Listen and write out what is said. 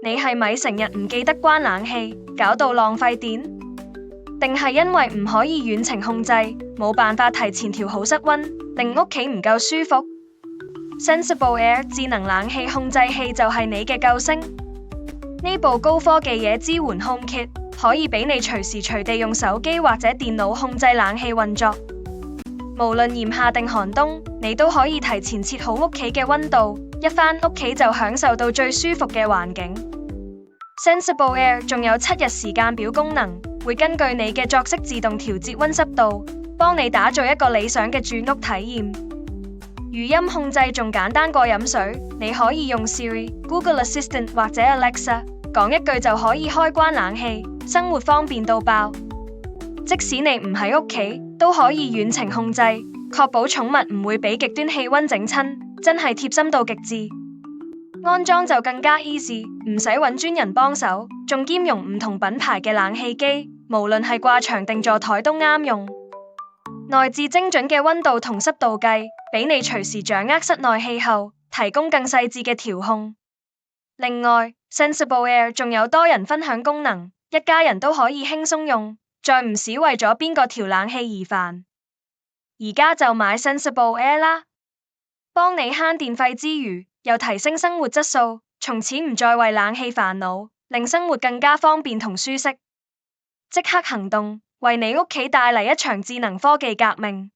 你係咪成日唔記得關冷氣，搞到浪費電？定係因為唔可以遠程控制，冇辦法提前調好室溫，令屋企唔夠舒服？Sensible Air 智能冷氣控制器就係你嘅救星。呢部高科技嘢支援 HomeKit，可以俾你隨時隨地用手機或者電腦控制冷氣運作。無論炎夏定寒冬，你都可以提前設好屋企嘅溫度，一返屋企就享受到最舒服嘅環境。Sensible Air 仲有7日時間表功能，會根據你嘅作息自動調節溫濕度，幫你打造一個理想嘅住屋體驗。語音控制仲簡單過飲水，你可以用 Siri、Google Assistant 或者 Alexa 講一句就可以開關冷氣，生活方便到爆。即使你唔喺屋企，都可以遠程控制，確保寵物唔會俾極端氣溫整親，真係貼心到極致。安裝就更加 easy， 唔使揾專人幫手，仲兼容唔同品牌嘅冷氣機，無論係掛牆定座台都啱用。內置精準嘅溫度同濕度計，俾你隨時掌握室內氣候，提供更細緻嘅調控。另外， Sensible Air 仲有多人分享功能，一家人都可以輕鬆用，再唔使為咗邊個調冷氣而煩。而家就買 Sensible Air 啦，幫你慳電費之餘，又提升生活質素，從此唔再為冷氣煩惱，令生活更加方便同舒適。即刻行動，為你屋企帶嚟一場智能科技革命。